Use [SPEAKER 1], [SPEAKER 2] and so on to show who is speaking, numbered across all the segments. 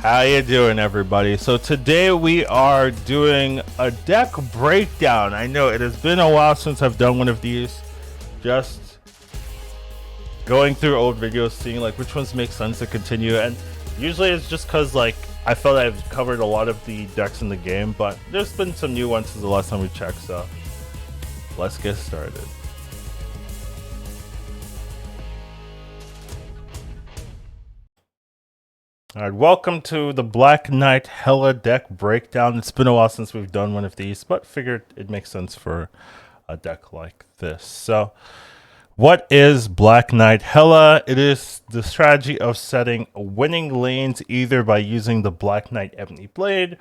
[SPEAKER 1] How you doing, everybody? So today we are doing a deck breakdown. I know it has been a while since I've done one of these. Just going through old videos, seeing like which ones make sense to continue, and usually it's just because like I felt I've covered a lot of the decks in the game, but there's been some new ones since the last time we checked. So let's get started. Alright, welcome to the Black Knight Hela deck breakdown. It's been a while since we've done one of these, but figured it makes sense for a deck like this. So, what is Black Knight Hela? It is the strategy of setting winning lanes either by using the Black Knight Ebony Blade,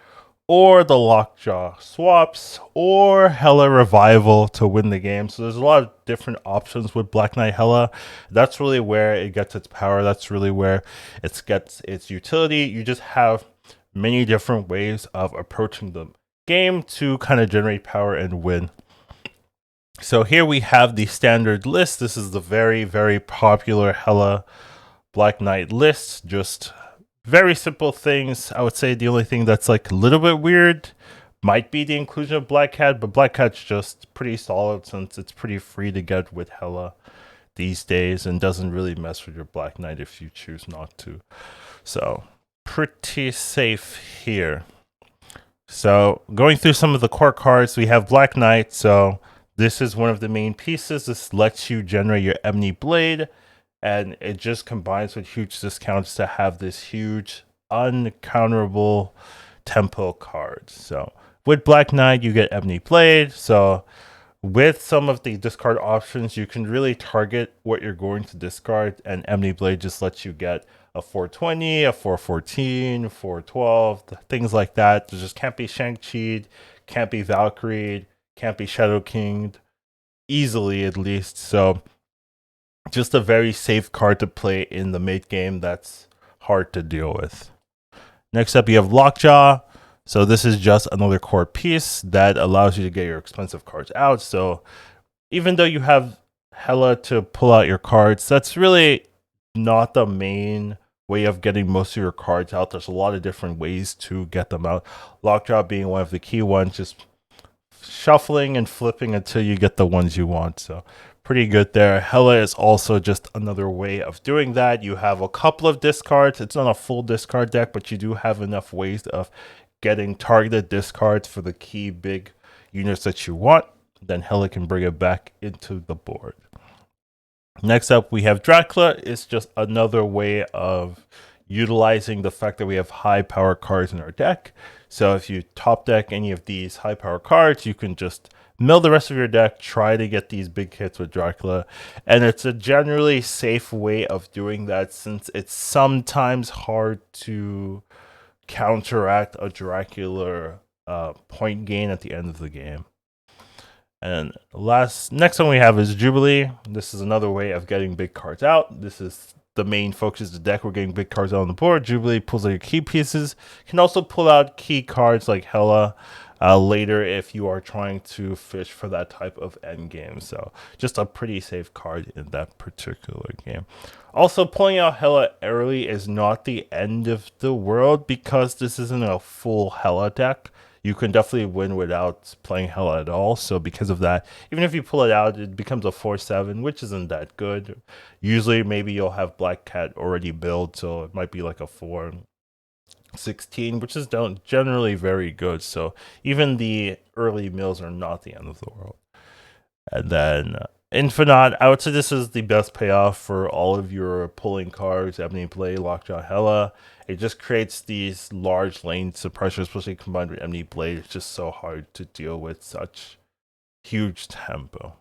[SPEAKER 1] or the Lockjaw swaps, or Hela Revival to win the game. So there's a lot of different options with Black Knight Hela. That's really where it gets its power. That's really where it gets its utility. You just have many different ways of approaching the game to kind of generate power and win. So here we have the standard list. This is the very, very popular Hela Black Knight list. Just very simple things. I would say the only thing that's like a little bit weird might be the inclusion of Black Cat, but Black Cat's just pretty solid since it's pretty free to get with Hela these days and doesn't really mess with your Black Knight if you choose not to. So pretty safe here. So going through some of the core cards, we have Black Knight. So this is one of the main pieces. This lets you generate your Ebony Blade, and it just combines with huge discounts to have this huge uncounterable tempo card. So with Black Knight, you get Ebony Blade. So with some of the discard options, you can really target what you're going to discard, and Ebony Blade just lets you get a 420, a 414, 412, things like that. There just can't be Shang-Chi'd, can't be Valkyrie'd, can't be Shadow King'd, easily at least. So just a very safe card to play in the mid game that's hard to deal with. Next up, you have Lockjaw. So this is just another core piece that allows you to get your expensive cards out. So even though you have Hela to pull out your cards, that's really not the main way of getting most of your cards out. There's a lot of different ways to get them out. Lockjaw being one of the key ones, just shuffling and flipping until you get the ones you want. So pretty good there. Hela is also just another way of doing that. You have a couple of discards. It's not a full discard deck, but you do have enough ways of getting targeted discards for the key big units that you want. Then Hela can bring it back into the board. Next up, we have Dracula. It's just another way of utilizing the fact that we have high power cards in our deck. So if you top deck any of these high power cards, you can just mill the rest of your deck, try to get these big hits with Dracula. And it's a generally safe way of doing that, since it's sometimes hard to counteract a Dracula point gain at the end of the game. And next one we have is Jubilee. This is another way of getting big cards out. This is the main focus of the deck. We're getting big cards out on the board. Jubilee pulls out your key pieces. Can also pull out key cards like Hela later if you are trying to fish for that type of end game. So just a pretty safe card in that particular game. Also, pulling out Hela early is not the end of the world, because this isn't a full Hela deck. You can definitely win without playing Hela at all. So because of that, even if you pull it out, it becomes a 4-7, which isn't that good. Usually maybe you'll have Black Cat already built, so it might be like a 4-16, which is generally very good. So even the early mills are not the end of the world. And then Infinite, I would say this is the best payoff for all of your pulling cards, Ebony Blade, Lockjaw, Hela. It just creates these large lane suppressors, especially combined with Ebony Blade. It's just so hard to deal with such huge tempo.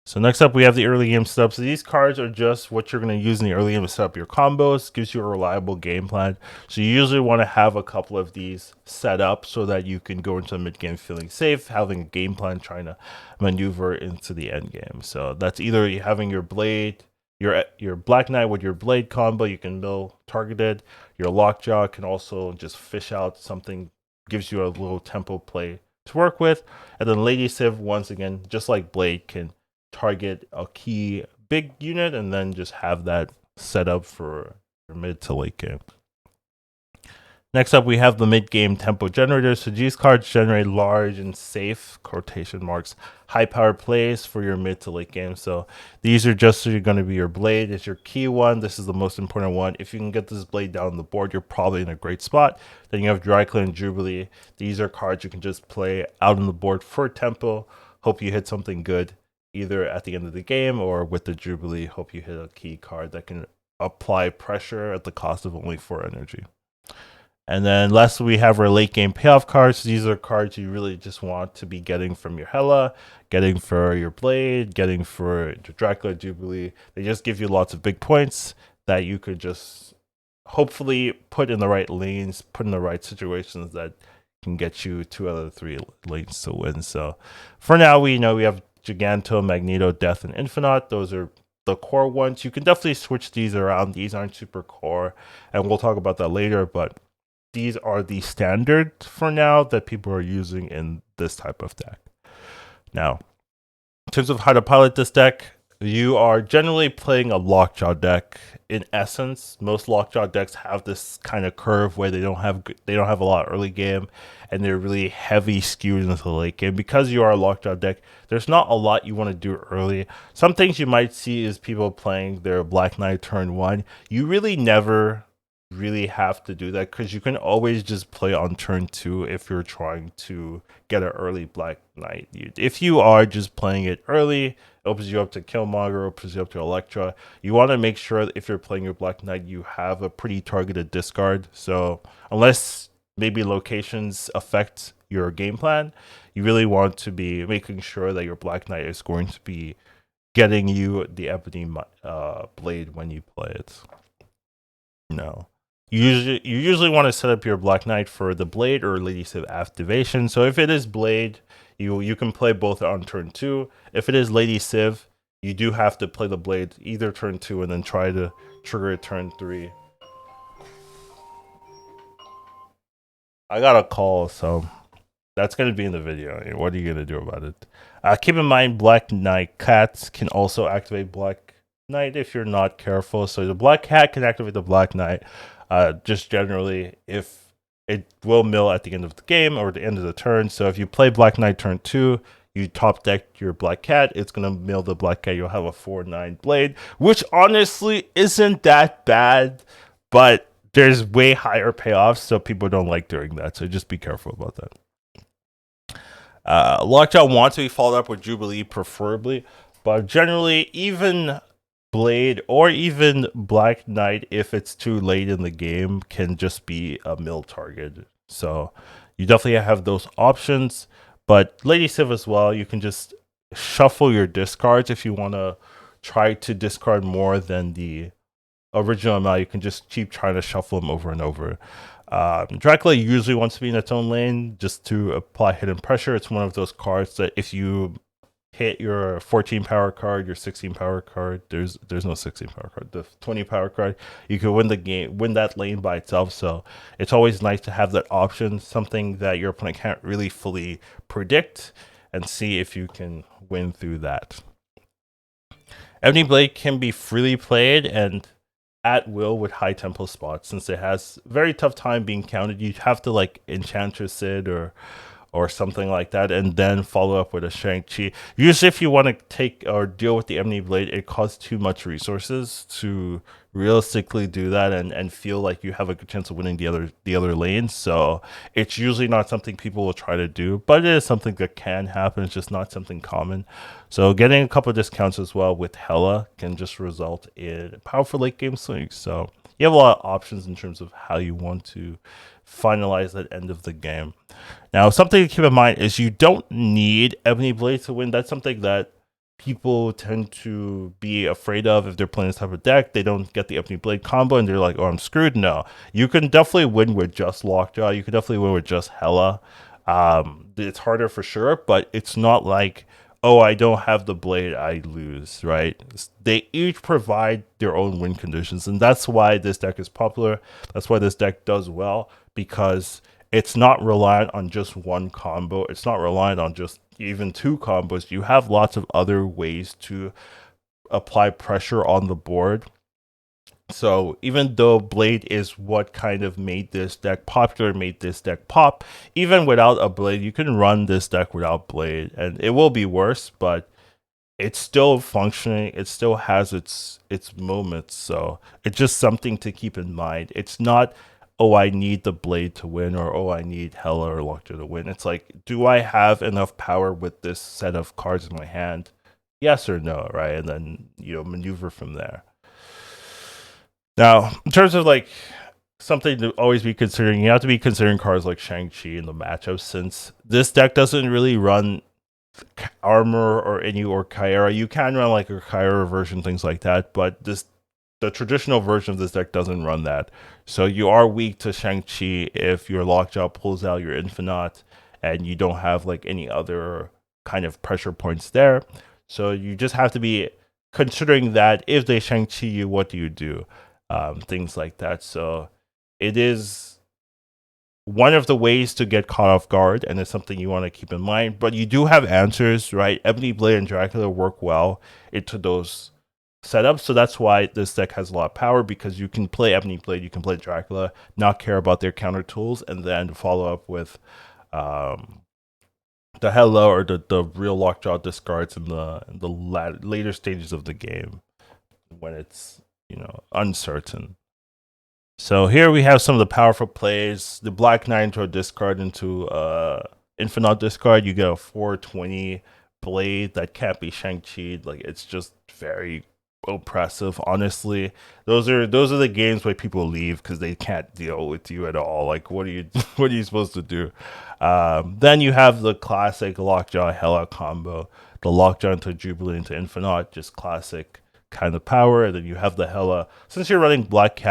[SPEAKER 1] So next up, we have the early game setup. So these cards are just what you're going to use in the early game to set up your combos. Gives you a reliable game plan. So you usually want to have a couple of these set up so that you can go into the mid game feeling safe, having a game plan, trying to maneuver into the end game. So that's either having your blade, your Black Knight with your blade combo, you can mill targeted. Your Lockjaw can also just fish out something, gives you a little tempo play to work with. And then Lady Civ, once again, just like Blade, can target a key big unit and then just have that set up for your mid to late game. Next up, we have the mid-game tempo generators. So these cards generate large and safe, quotation marks, high-powered plays for your mid to late game. So these are just going to be your blade. It's your key one. This is the most important one. If you can get this blade down the board, you're probably in a great spot. Then you have Dracula and Jubilee. These are cards you can just play out on the board for tempo. Hope you hit something good either at the end of the game or with the Jubilee. Hope you hit a key card that can apply pressure at the cost of only 4 energy. And then lastly, we have our late game payoff cards. These are cards you really just want to be getting from your Hela, getting for your Blade, getting for Dracula, Jubilee. They just give you lots of big points that you could just hopefully put in the right lanes, put in the right situations that can get you 2 out of the 3 lanes to win. So for now, we know we have Giganto, Magneto, Death, and Infinite. Those are the core ones. You can definitely switch these around. These aren't super core, and we'll talk about that later, but these are the standard for now that people are using in this type of deck. Now, in terms of how to pilot this deck, you are generally playing a Lockjaw deck. In essence, most Lockjaw decks have this kind of curve where they don't have a lot early game, and they're really heavy skewed into the late game. Because you are a Lockjaw deck, there's not a lot you want to do early. Some things you might see is people playing their Black Knight turn 1. You really never really have to do that because you can always just play on turn 2 if you're trying to get an early Black Knight. If you are just playing it early, it opens you up to Killmonger, opens you up to Elektra. You want to make sure that if you're playing your Black Knight, you have a pretty targeted discard. So unless maybe locations affect your game plan, you really want to be making sure that your Black Knight is going to be getting you the Ebony Blade when you play it. No. You usually want to set up your Black Knight for the Blade or Lady Civ activation. So if it is Blade, you can play both on turn 2. If it is Lady Civ, you do have to play the Blade either turn 2 and then try to trigger it turn 3. I got a call, so that's going to be in the video. What are you going to do about it? Keep in mind, Black Knight cats can also activate Black Knight if you're not careful. So the Black Cat can activate the Black Knight. Just generally, if it will mill at the end of the game or the end of the turn. So if you play Black Knight turn 2, you top deck your Black Cat, it's going to mill the Black Cat. You'll have a 4/9 Blade, which honestly isn't that bad, but there's way higher payoffs, so people don't like doing that. So just be careful about that. Lockjaw wants to be followed up with Jubilee, preferably, but generally, even Blade or even Black Knight, if it's too late in the game, can just be a mill target. So you definitely have those options. But Lady Civ as well, you can just shuffle your discards if you want to try to discard more than the original amount. You can just keep trying to shuffle them over and over. Dracula usually wants to be in its own lane just to apply hidden pressure. It's one of those cards that if you hit your 14 power card, your 16 power card, there's no 16 power card, the 20 power card, you can win the game, win that lane by itself. So it's always nice to have that option, something that your opponent can't really fully predict, and see if you can win through that. Ebony Blade can be freely played and at will with high tempo spots. Since it has very tough time being counted, you have to like Enchantress it or something like that, and then follow up with a Shang-Chi. Usually if you want to take or deal with the Ebony Blade, it costs too much resources to realistically do that and feel like you have a good chance of winning the other lanes. So it's usually not something people will try to do, but it is something that can happen. It's just not something common. So getting a couple of discounts as well with Hela can just result in powerful late game swings. So you have a lot of options in terms of how you want to finalize that end of the game. Now, something to keep in mind is you don't need Ebony Blade to win. That's something that people tend to be afraid of if they're playing this type of deck. They don't get the Ebony Blade combo and they're like, oh, I'm screwed. No, you can definitely win with just Lockjaw. You can definitely win with just Hela. It's harder for sure, but it's not like, oh, I don't have the Blade, I lose, right? They each provide their own win conditions, and that's why this deck is popular. That's why this deck does well, because it's not reliant on just one combo. It's not reliant on just even 2 combos. You have lots of other ways to apply pressure on the board So even though Blade is what kind of made this deck popular, made this deck pop, even without a Blade, you can run this deck without Blade, and it will be worse, but it's still functioning. It still has its moments. So it's just something to keep in mind. It's not, oh, I need the Blade to win, or oh, I need Hela or Lockjaw to win. It's like, do I have enough power with this set of cards in my hand? Yes or no, right? And then maneuver from there. Now, in terms of like something to always be considering, you have to be considering cards like Shang-Chi in the matchup, since this deck doesn't really run armor or any or Kyra. You can run like a Kyra version, things like that, but the traditional version of this deck doesn't run that. So you are weak to Shang-Chi if your Lockjaw pulls out your Infinite and you don't have like any other kind of pressure points there. So you just have to be considering that if they Shang-Chi you, what do you do? Things like that. So it is one of the ways to get caught off guard, and it's something you want to keep in mind. But you do have answers, right? Ebony Blade and Dracula work well into those setups, so that's why this deck has a lot of power, because you can play Ebony Blade, you can play Dracula, not care about their counter tools, and then follow up with the Hela or the real Lockjaw discards in the later stages of the game when it's uncertain. So here we have some of the powerful plays. The Black Knight into a discard into Infinite discard. You get a 420 blade that can't be Shang-Chi'd. Like, it's just very oppressive, honestly. Those are the games where people leave because they can't deal with you at all. Like, what are you what are you supposed to do? Then you have the classic Lockjaw Hela combo. The Lockjaw into Jubilee into Infinite, just classic kind of power. And then you have the Hela. Since you're running Black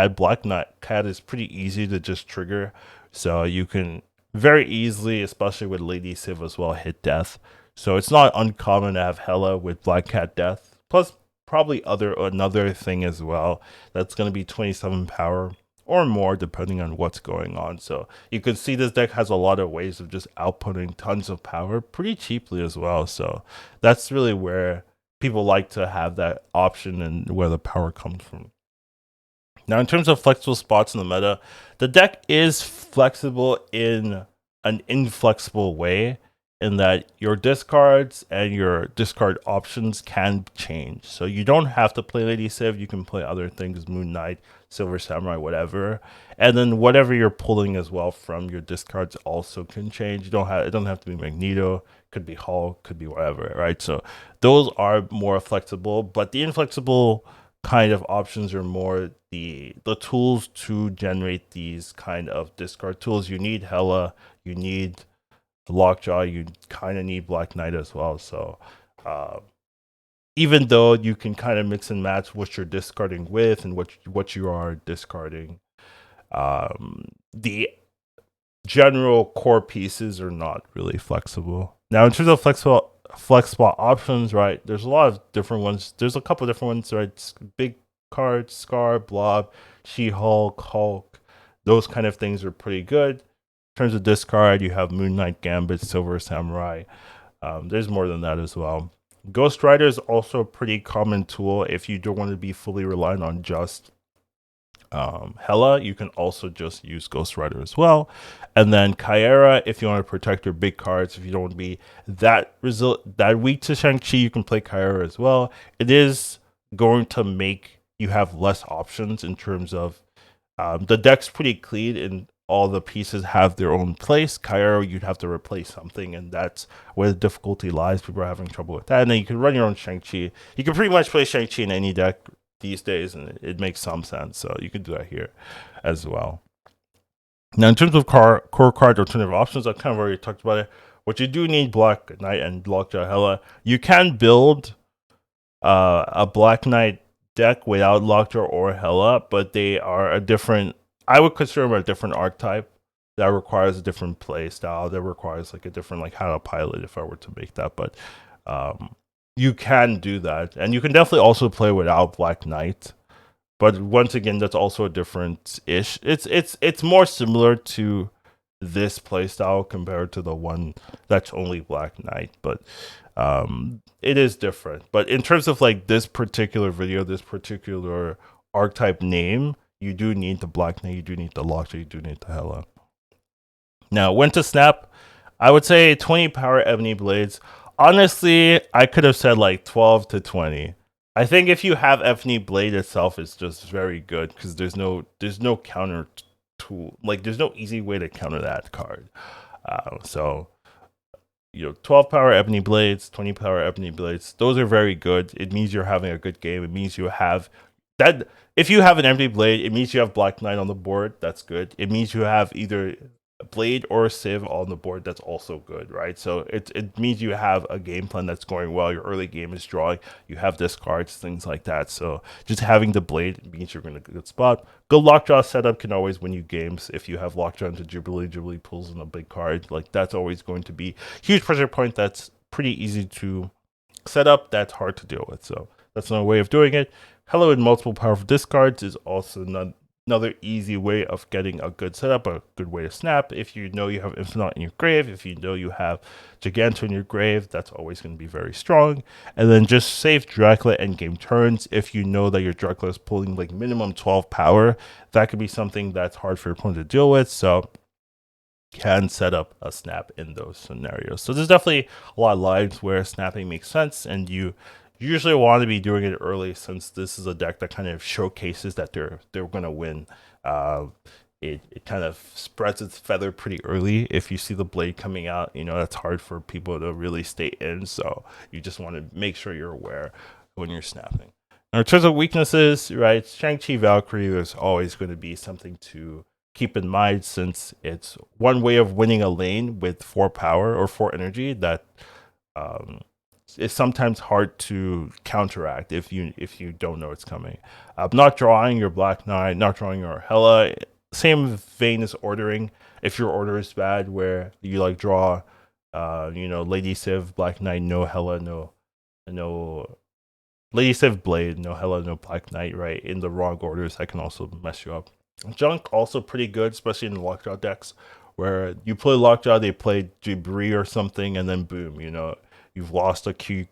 [SPEAKER 1] Knight Cat is pretty easy to just trigger, so you can very easily, especially with Lady Civ as well, hit death. So it's not uncommon to have Hela with Black Cat death. Plus probably another thing as well that's going to be 27 power or more depending on what's going on. So you could see this deck has a lot of ways of just outputting tons of power pretty cheaply as well. So that's really where people like to have that option and where the power comes from. Now, in terms of flexible spots in the meta, the deck is flexible in an inflexible way, in that your discards and your discard options can change. So you don't have to play Lady Civ, you can play other things, Moon Knight, Silver Samurai, whatever. And then whatever you're pulling as well from your discards also can change. It doesn't have to be Magneto, could be Hulk, could be whatever, right? So those are more flexible, but the inflexible kind of options are more the tools to generate these kind of discard tools. You need Hela, you need Lockjaw, you kind of need Black Knight as well. So even though you can kind of mix and match what you're discarding with and what you are discarding, the general core pieces are not really flexible. Now, in terms of flex spot options, right? There's a lot of different ones. There's a couple different ones, right? Big cards, Scar, Blob, She-Hulk, Hulk. Those kind of things are pretty good. In terms of discard, you have Moon Knight, Gambit, Silver Samurai. There's more than that as well. Ghost Rider is also a pretty common tool if you don't want to be fully reliant on just Hela. You can also just use Ghost Rider as well. And then Kyra, if you want to protect your big cards, if you don't want to be that weak to Shang-Chi, you can play Kyra as well. It is going to make you have less options in terms of the deck's pretty clean and all the pieces have their own place. Kyra, you'd have to replace something, and that's where the difficulty lies. People are having trouble with that. And then you can run your own Shang-Chi. You can pretty much play Shang-Chi in any deck these days, and it makes some sense. So you could do that here as well. Now, in terms of core card alternative options, I kind of already talked about it. What you do need Black Knight and Lockjaw Hela. You can build a Black Knight deck without Lockjaw or Hela, but they are a different. I would consider them a different archetype that requires a different play style. That requires like a different like how to pilot if I were to make that. But you can do that, and you can definitely also play without Black Knight. But once again, that's also a different ish. It's more similar to this playstyle compared to the one that's only Black Knight, but it is different. But in terms of like this particular video, this particular archetype name, you do need the Black Knight, you do need the Lockjaw, you do need the Hela. Now, when to snap, I would say 20 power Ebony Blades. Honestly, I could have said like 12 to 20. I think if you have Ebony Blade itself, it's just very good because there's no counter tool. Like there's no easy way to counter that card. So 12 power Ebony Blades, 20 power Ebony Blades, those are very good. It means you're having a good game. It means you have that. If you have an Ebony Blade, it means you have Black Knight on the board. That's good. It means you have either a Blade or a Civ on the board. That's also good, right? So it means you have a game plan that's going well. Your early game is drawing. You have discards, things like that. So just having the Blade means you're in a good spot. Good Lockjaw setup can always win you games. If you have Lockjaw into Jubilee pulls in a big card. Like that's always going to be huge pressure point. That's pretty easy to set up. That's hard to deal with. So that's another way of doing it. Hello in multiple powerful discards is also another easy way of getting a good setup, a good way to snap. If you know you have Infinite in your grave, if you know you have Giganto in your grave, that's always going to be very strong. And then just save Dracula endgame turns. If you know that your Dracula is pulling like minimum 12 power, that could be something that's hard for your opponent to deal with. So can set up a snap in those scenarios. So there's definitely a lot of lines where snapping makes sense, and you usually want to be doing it early since this is a deck that kind of showcases that they're going to win. It kind of spreads its feather pretty early. If you see the Blade coming out, that's hard for people to really stay in. So you just want to make sure you're aware when you're snapping. Now, in terms of weaknesses, right, Shang-Chi Valkyrie, there's always going to be something to keep in mind since it's one way of winning a lane with 4 power or 4 energy that is sometimes hard to counteract if you don't know it's coming. Not drawing your Black Knight, not drawing your Hela, same vein as ordering. If your order is bad, where you like draw, Lady Civ, Black Knight, no Hela, no Lady Civ Blade, no Hela, no Black Knight, right? In the wrong orders, that can also mess you up. Junk also pretty good, especially in the Lockjaw decks, where you play Lockjaw, they play Debris or something, and then boom, you've lost a key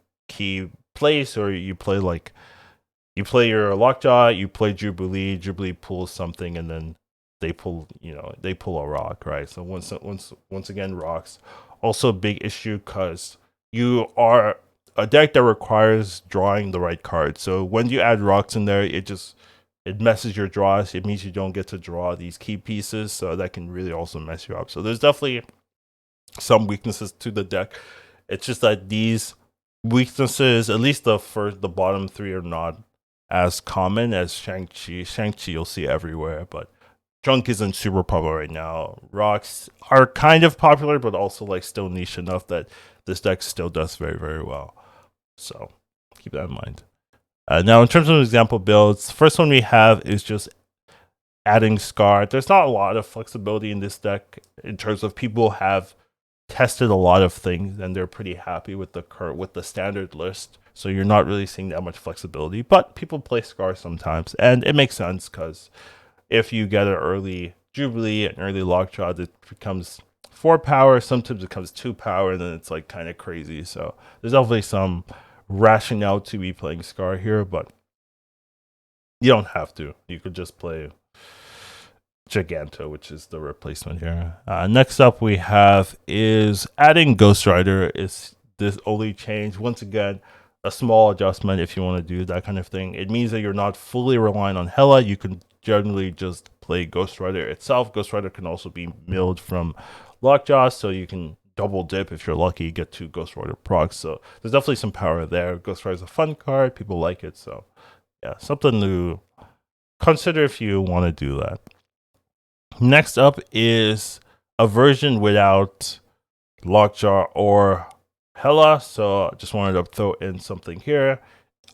[SPEAKER 1] place, or you play your Lockjaw, you play Jubilee pulls something, and then they pull a rock, right? So once again, rocks also a big issue because you are a deck that requires drawing the right card. So when you add rocks in there, it messes your draws. It means you don't get to draw these key pieces, so that can really also mess you up. So there's definitely some weaknesses to the deck. It's just that these weaknesses, at least the bottom 3, are not as common as Shang-Chi. Shang-Chi you'll see everywhere, but Junk isn't super popular right now. Rocks are kind of popular, but also like still niche enough that this deck still does very, very well. So keep that in mind. Now, in terms of example builds, the first one we have is just adding Scar. There's not a lot of flexibility in this deck in terms of people have tested a lot of things and they're pretty happy with the standard list. So you're not really seeing that much flexibility, but people play Scar sometimes, and it makes sense because if you get an early Jubilee and early Lockjaw, it becomes 4 power. Sometimes it becomes 2 power, and then it's like kind of crazy. So there's definitely some rationale to be playing Scar here, but you don't have to. You could just play Giganto, which is the replacement here. Next up we have is adding Ghost Rider. Is this only change? Once again, a small adjustment if you want to do that kind of thing. It means that you're not fully relying on Hela. You can generally just play Ghost Rider itself. Ghost Rider can also be milled from Lockjaw, so you can double dip if you're lucky, get 2 Ghost Rider procs. So there's definitely some power there. Ghost Rider is a fun card. People like it. So yeah, something to consider if you want to do that. Next up is a version without Lockjaw or Hela. So I just wanted to throw in something here.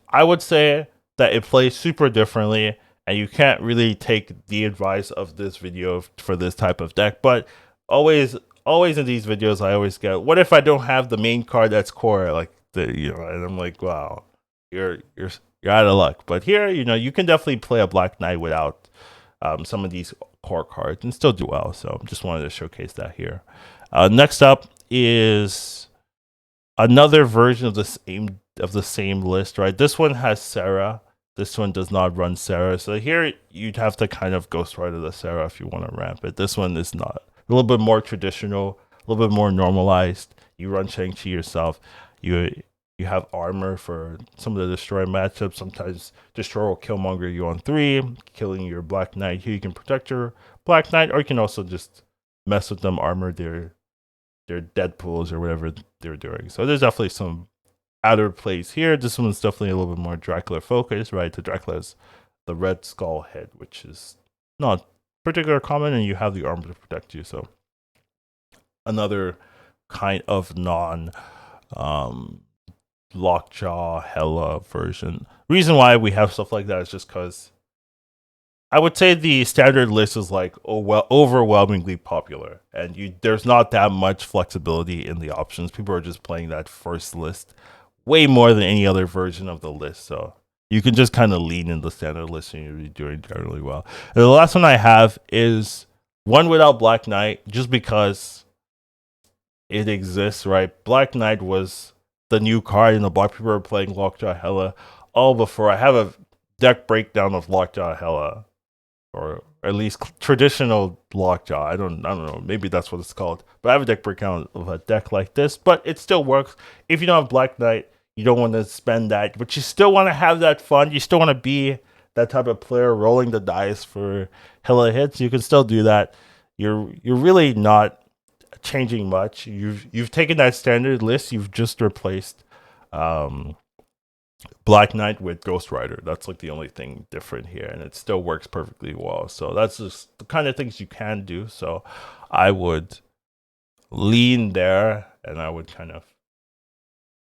[SPEAKER 1] I would say that it plays super differently, and you can't really take the advice of this video for this type of deck. But always in these videos, I always get, what if I don't have the main card that's core? Like and I'm like, wow, you're out of luck. But here, you can definitely play a Black Knight without some of these core cards and still do well. So just wanted to showcase that here. Next up is another version of the same list, right? This one has Sarah. This one does not run Sarah. So here you'd have to kind of Ghost Rider the Sarah if you want to ramp it. This one is not. A little bit more traditional, a little bit more normalized. You run Shang-Chi yourself. You have armor for some of the Destroy matchups. Sometimes Destroy will Killmonger you on 3, killing your Black Knight. Here you can protect your Black Knight, or you can also just mess with them, armor their Deadpools or whatever they're doing. So there's definitely some outer plays here. This one's definitely a little bit more Dracula focused, right? The Dracula's the Red Skull head, which is not particularly common, and you have the armor to protect you. So another kind of non Lockjaw Hela version. Reason why we have stuff like that is just because I would say the standard list is like overwhelmingly popular, and there's not that much flexibility in the options. People are just playing that first list way more than any other version of the list, so you can just kind of lean in the standard list and you'll be doing generally well. And the last one I have is one without Black Knight, just because it exists, right? Black Knight was the new card in the block. People were playing Lockjaw Hela all before. I have a deck breakdown of Lockjaw Hela, or at least traditional Lockjaw. I don't know. Maybe that's what it's called. But I have a deck breakdown of a deck like this. But it still works. If you don't have Black Knight, you don't want to spend that, but you still want to have that fun. You still want to be that type of player rolling the dice for Hela hits. You can still do that. You're really not changing much. You've taken that standard list. You've just replaced Black Knight with Ghost Rider. That's like the only thing different here, and it still works perfectly well. So that's just the kind of things you can do. So I would lean there, and I would kind of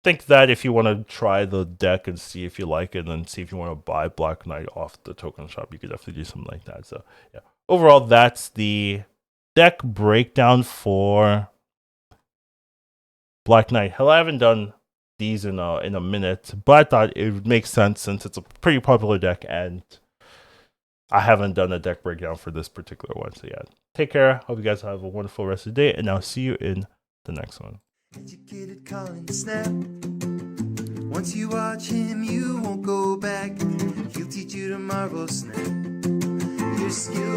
[SPEAKER 1] think that if you want to try the deck and see if you like it, and then see if you want to buy Black Knight off the token shop, you could definitely do something like that. So yeah, overall, that's the deck breakdown for Black Knight Hela. I haven't done these in a minute, but I thought it would make sense since it's a pretty popular deck, and I haven't done a deck breakdown for this particular one. So yeah, take care. Hope you guys have a wonderful rest of the day, and I'll see you in the next one.
[SPEAKER 2] Educated calling snap. Once you watch him, you won't go back. He'll teach you to marvel snap. Your skill